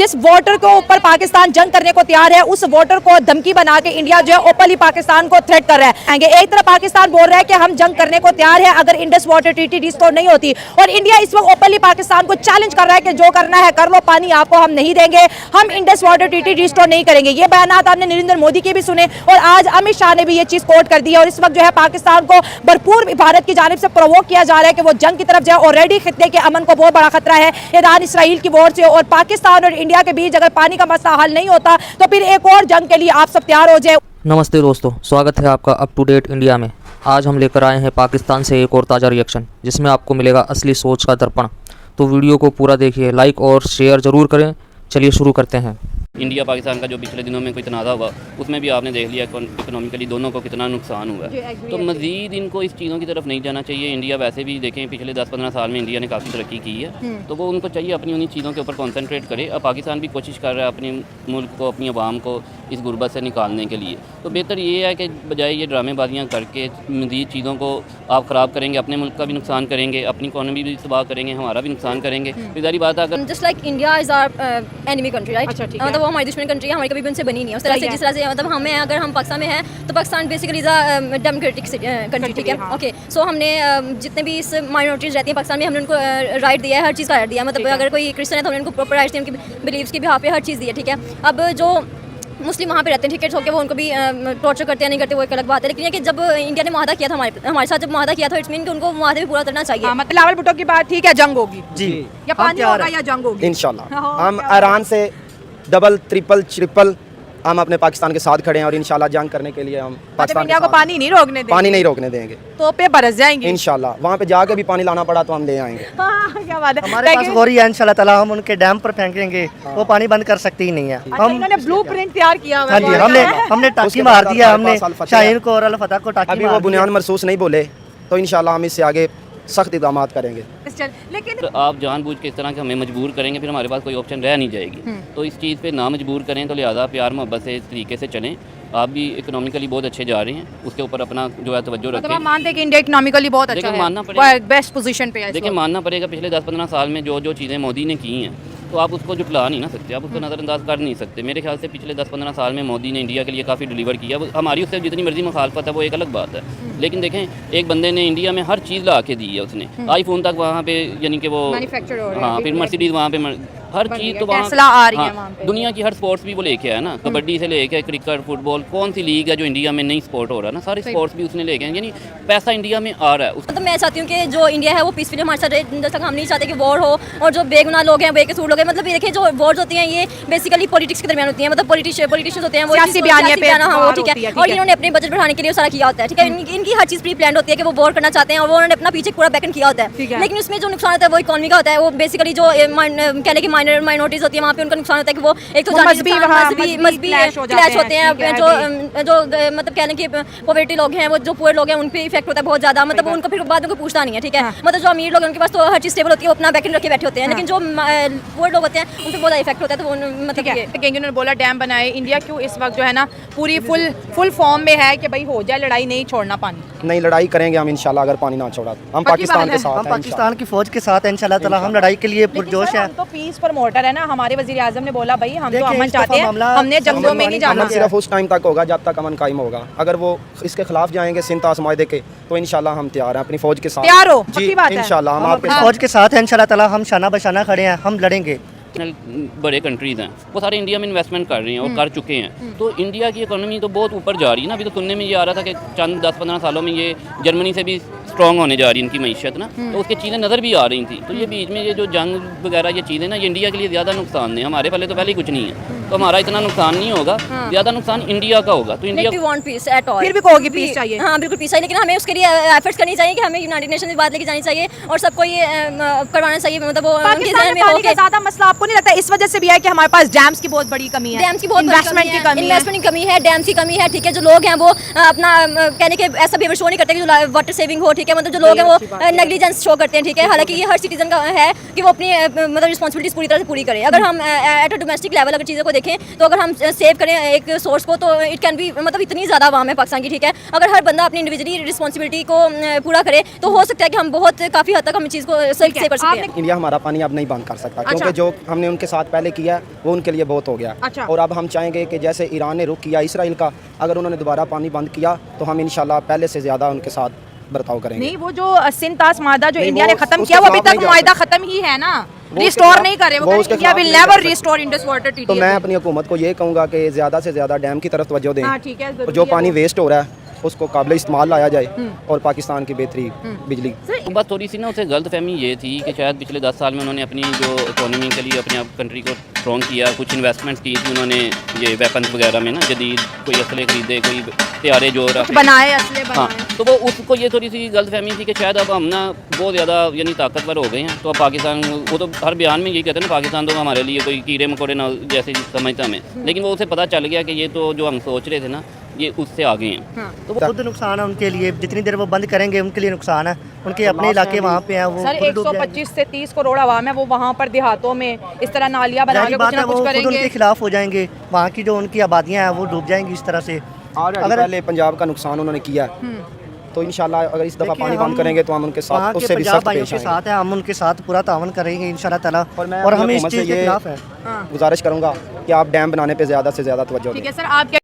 जिस वोटर को ऊपर पाकिस्तान जंग करने को तैयार है, उस वोटर को धमकी बना के इंडिया जो है ओपनली पाकिस्तान को थ्रेट कर रहा है। एक तरफ पाकिस्तान बोल रहा है कि हम जंग करने को तैयार है अगर इंडस वाटर ट्रीटी रिस्टोर नहीं होती, और इंडिया इस वक्त ओपनली पाकिस्तान को चैलेंज कर रहा है कि जो करना है कर लो, पानी आपको हम नहीं देंगे, हम इंडस वाटर ट्रीटी रिस्टोर नहीं करेंगे। ये बयानात आपने नरेंद्र मोदी के भी सुने और आज अमित शाह ने भी ये चीज कोट कर दी है। और इस वक्त जो है पाकिस्तान को भरपूर भारत की जानिब से प्रोवोक किया जा रहा है कि वो जंग की तरफ जाए। ऑलरेडी खित्ते के अमन को बहुत बड़ा खतरा है ईरान इसराइल की वोर से, और पाकिस्तान और इंडिया के बीच अगर पानी का मसला हल नहीं होता तो फिर एक और जंग के लिए आप सब तैयार हो जाए। नमस्ते दोस्तों, स्वागत है आपका अप टू डेट इंडिया में। आज हम लेकर आए हैं पाकिस्तान से एक और ताज़ा रिएक्शन, जिसमें आपको मिलेगा असली सोच का दर्पण। तो वीडियो को पूरा देखिए, लाइक और शेयर ज़रूर करें। चलिए शुरू करते हैं। इंडिया पाकिस्तान का जो पिछले दिनों में कोई तनाज़ा हुआ, उसमें भी आपने देख लिया इकोनॉमिकली दोनों को कितना नुकसान हुआ है। तो मज़ीद इनको इस चीज़ों की तरफ नहीं जाना चाहिए। इंडिया वैसे भी देखें पिछले 10-15 साल में इंडिया ने काफ़ी तरक्की की है, तो वो उनको चाहिए अपनी उन्हीं चीज़ों के ऊपर कॉन्सेंट्रेट करे। अब पाकिस्तान भी कोशिश कर रहा है अपने मुल्क को, अपनी आवाम को इस गुर्बत से निकालने के लिए। तो बेहतर ये है कि बजाय ये ड्रामेबाजियाँ करके मज़ीद चीज़ों को आप ख़राब करेंगे, अपने मुल्क का भी नुकसान करेंगे, अपनी इकॉनमी भी तबाह करेंगे, हमारा भी नुकसान करेंगे। फिर सारी बात अगर just like India is our enemy country, right? मतलब वो हमारी दुश्मन कंट्री है, हमारी कभी भी उनसे बनी नहीं है उस तरह से। जिस तरह से मतलब हमें, अगर हम पाकिस्तान में हैं तो Pakistan basically is a democratic country, ठीक है? ओके, सो हमने जितने भी इस माइनॉरिटीज़ रहती हैं पाकिस्तान में, हमने उनको राइट दिया है, हर चीज़ का राइट दिया है। मतलब अगर कोई क्रिश्चियन है तो हमने उनको प्रॉपर राइट्स दिए, उनकी बिलीव्स की बिहाफ पे हर चीज़ दी है, ठीक है? अब जो मुस्लिम वहाँ पे रहते हैं, ठीक है, होकर वो उनको भी टॉर्चर करते हैं, नहीं करते, वो एक अलग बात है। लेकिन ये कि जब इंडिया ने मुआहदा किया था हमारे साथ, जब मुआहदा किया था, इट्स मीन कि उनको मुआहदे भी पूरा करना चाहिए। मतलब बिलावल भुट्टो की बात ठीक है, जंग होगी जी, या पानी होगा या जंग होगी इंशाल्लाह। हम ईरान से डबल ट्रिपल ट्रिपल हम अपने पाकिस्तान के साथ खड़े हैं और इंशाल्लाह जंग करने के लिए हम पाकिस्तान इंडिया को पानी नहीं रोकने देंगे, तो पे बरस जाएंगे इंशाल्लाह। वहाँ पे जाके भी पानी लाना पड़ा तो हम ले आएंगे। क्या बात है, हमारे पास गोरी है इंशाल्लाह ताला, हम उनके डैम पर फेंकेंगे, वो पानी बंद कर सकते ही नहीं है। हम इन्होंने ब्लूप्रिंट तैयार किया हुआ हाँ जी, हमने टाकी मार दिया, हमने शाहीन को और अल फतह को टाकी अभी वो बुनियाद महसूस नहीं बोले, तो इंशाल्लाह हम इससे आगे सख्त इक़दाम करेंगे। लेकिन तो आप जानबूझ के इस तरह के हमें मजबूर करेंगे, फिर हमारे पास कोई ऑप्शन रह नहीं जाएगी। तो इस चीज़ पे ना मजबूर करें, तो लिहाजा प्यार मोहब्बत से इस तरीके से चलें। आप भी इकोनॉमिकली बहुत अच्छे जा रहे हैं, उसके ऊपर अपना जो है तवज्जो रखें। मतलब मानते हैं कि इंडिया इकोनॉमिकली बहुत अच्छा है, मानना पड़ेगा, बेस्ट पोजीशन पे है। देखिए मानना पड़ेगा, पिछले 10-15 साल में जो चीज़ें मोदी ने की हैं, तो आप उसको जुटला नहीं ना सकते, आप उसको नज़रअंदाज कर नहीं सकते। मेरे ख्याल से पिछले 10-15 साल में मोदी ने इंडिया के लिए काफ़ी डिलीवर किया। हमारी उससे जितनी मर्जी मुखालफत है वो एक अलग बात है, लेकिन देखें एक बंदे ने इंडिया में हर चीज़ ला के दी है। उसने आईफोन तक वहाँ पे, यानी कि वो हाँ, फिर मर्सिडीज़ वहाँ पे हर चीज़, तो वहाँ दुनिया की हर स्पोर्ट्स भी वो लेके आया ना, कबड्डी से लेके क्रिकेट, फुटबॉल, कौन सी लीग है जो इंडिया में नहीं स्पोर्ट हो रहा ना, सारे स्पोर्ट्स भी उसने लेके आए, यानी पैसा इंडिया में आ रहा है। मतलब मैं चाहती हूँ कि जो इंडिया है वो पीसफुली हमारे साथ रहे। जब तक हम नहीं चाहते कि वॉर हो, और जो बेगुनाह लोग हैं, बेकसूर लोग हैं, मतलब ये देखिए जो वॉर्स होती हैं ये बेसिकली पॉलिटिक्स के दरमियान होती हैं। मतलब पॉलिटिशियंस होते हैं, वो सियासी बयानिया पे हाँ, ठीक है, और इन्होंने अपने बजट बढ़ाने के लिए सारा किया होता है, ठीक है? इनकी हर चीज़ प्री प्लान होती है कि वो वॉर करना चाहते हैं, और वो उन्होंने अपना पीछे पूरा बैकएंड किया होता है। लेकिन उसमें जो नुकसान होता है वो इकोनॉमी का होता है। वो बेसिकली जो कहने की माइनॉरिटीज़ होती है, वहाँ पे उनका नुकसान होता है कि वो एक तो मजहबी क्लैश होते हैं, जो मतलब कहने की पॉवर्टी लोग हैं, वो जो पुअर लोग हैं, उन पे इफेक्ट होता है बहुत ज़्यादा। मतलब उनको फिर बाद में कोई पूछता नहीं है, ठीक है? मतलब जो अमीर लोग हैं उनके पास तो हर चीज़ स्टेबल होती है, वो अपना बैकएंड रख के बैठे होते हैं। लेकिन जो पुअर लोग होते हैं उन पर बहुत ज़्यादा इफेक्ट होता है। तो वो मतलब उन्होंने बोला डैम बनाए, इंडिया क्यों इस वक्त जो है ना पूरी फुल फॉर्म में है कि भाई हो जाए लड़ाई, नहीं छोड़ना पानी, नहीं लड़ाई करेंगे हम इंशाल्लाह। अगर पानी ना छोड़ा हम पाकिस्तान के साथ, हम पाकिस्तान की फौज के साथ हैं इंशाल्लाह ताला। हम लड़ाई के लिए पुरजोश है। तो पीस प्रमोटर है ना, हमारे वजीर आजम ने बोला भाई हम तो अमन चाहते हैं, हमने जंगों में नहीं जाना। सिर्फ उस टाइम तक होगा जब तक अमन कायम होगा। अगर वो इसके खिलाफ जाएंगे सिंतास मायदे के, तो इंशाल्लाह हम तैयार हैं अपनी फौज के साथ। तैयार हो? जी इंशाल्लाह, हम आपके फौज के साथ हैं इंशाल्लाह ताला। हम शाना बशाना खड़े हैं, हम लड़ेंगे। बड़े कंट्रीज़ हैं वो सारे इंडिया में इन्वेस्टमेंट कर रहे हैं और कर चुके हैं। तो इंडिया की इकोनॉमी तो बहुत ऊपर जा रही है ना। अभी तो सुनने में ये आ रहा था कि चंद 10-15 सालों में ये जर्मनी से भी स्ट्रॉन्ग होने जा रही है इनकी मईशत ना, तो उसकी चीज़ें नज़र भी आ रही थी। तो ये बीच में ये जो जंग वगैरह ये चीज़ें ना, ये इंडिया के लिए ज़्यादा नुकसान है। हमारे पहले तो पहले ही कुछ नहीं है, तो हमारा इतना नुकसान नहीं होगा, ज़्यादा नुकसान इंडिया का होगा। तो इंडिया फिर भी कहोगे पीस चाहिए? हाँ बिल्कुल पीस चाहिए, लेकिन हमें उसके लिए एफर्ट्स करनी चाहिए कि हमें यूनाइटेड नेशन की बात लेके जानी चाहिए और सबको ये करवाना चाहिए। मतलब वो पाकिस्तान में पानी का ज़्यादा मसला आपको नहीं लगता इस वजह से भी है कि हमारे पास डैम्स की बहुत बड़ी कमी है? डैम्स की बहुत इन्वेस्टमेंट की कमी है, डैम्स की कमी है, ठीक है? जो लोग हैं वो अपना कहने के ऐसा बिहेवियर शो नहीं करते कि जो वाटर सेविंग हो, ठीक है? मतलब जो लोग हैं वो नेग्लिजेंस शो करते हैं, ठीक है? हालांकि ये हर सिटीजन का है कि वो अपनी मतलब रिस्पॉन्सिबिलिटीज पूरी तरह से पूरी करे। अगर हम एट अ डोमेस्टिक लेवल अगर चीज़ों को देखें तो अगर हम सेव करें एक सोर्स को तो इट कैन बी, मतलब इतनी ज़्यादा आवाम है पाकिस्तान की, ठीक है, अगर हर बंदा अपनी इंडिविजुअली रिस्पॉन्सिबिलिटी को पूरा करे तो हो सकता है कि हम बहुत काफ़ी हद तक हम इस चीज़ को सेव कर सकते हैं। इंडिया हमारा पानी अब नहीं बंद कर सकता, क्योंकि जो हमने उनके साथ पहले किया वो उनके लिए बहुत हो गया। अच्छा। और अब हम चाहेंगे कि जैसे ईरान ने रुख किया इसराइल का, अगर उन्होंने दोबारा पानी बंद किया तो हम इंशाल्लाह पहले से ज़्यादा उनके साथ बर्ताव करेंगे। नहीं, वो जो सिंतास मादा जो नहीं, इंडिया वो ने खत्म उसके किया वो अभी खिलाफ तक नहीं मायदा जा खत्म ही है ना, वो उसके रिस्टोर खिलाफ- नहीं करे वो वो कह रहे उसके हैं इंडिया विल खिलाफ नहीं नेवर जा रिस्टोर इंडस वाटर तो ट्रीटी। मैं अपनी हुकूमत को ये कहूँगा कि ज़्यादा से ज़्यादा डैम की तरफ तवज्जो दें। हाँ, ठीक है, और ज़रूरी जो है पानी वो। वेस्ट हो रहा है उसको काबिल इस्तेमाल लाया जाए और पाकिस्तान की बेहतरी बिजली। तो बस थोड़ी सी ना उसे गलत फहमी ये थी कि शायद पिछले 10 साल में उन्होंने अपनी जो इकोनॉमी के लिए अपने आप कंट्री को स्ट्रॉन्ग किया, कुछ इन्वेस्टमेंट्स की थी उन्होंने ये वेपन्स वगैरह में ना, जदीद कोई असले खरीदे, कोई तैयारे जो बनाए असले हाँ, बनाए। तो वो उसको ये थोड़ी सी गलत फहमी थी कि शायद अब हम ना बहुत ज़्यादा यानी ताकतवर हो गए हैं, तो अब पाकिस्तान, वो तो हर बयान में यही कहते हैं ना, पाकिस्तान तो हमारे लिए कोई कीड़े मकोड़े ना जैसे समझता हमें, लेकिन वो उसे पता चल गया कि ये तो जो हम सोच रहे थे ना ये उससे आगे हैं। तो वो खुद नुकसान है उनके लिए, जितनी देर वो बंद करेंगे उनके लिए नुकसान है, उनके अपने इलाके वहाँ पे हैं वो सर खुद डूब जाएंगे। 125 से 30 करोड़ आवाम है, वो वहाँ पर देहातों में इस तरह नालियाँ बना के जाहिर कुछ बात है ना वो कुछ खुद उनके करेंगे। खिलाफ हो जाएंगे, वहाँ की जो उनकी आबादियाँ हैं वो डूब जाएंगी इस तरह से। अगर पहले पंजाब का नुकसान उन्होंने किया तो इंशाल्लाह अगर इस दफ़ा पानी बंद करेंगे तो हम उनके वहाँ साथ के उससे भी पंजाब सख्त भाइयों पेश के आएंगे। साथ है, हम उनके साथ पूरा तावन करेंगे इंशाल्लाह ताला, मैं और अपनी हम इस हुकूमत से चीज़ के ये खिलाफ है। गुजारिश करूँगा कि आप डैम बनाने पे ज़्यादा से ज़्यादा तवज्जो दें। ठीक है सर, आप क्या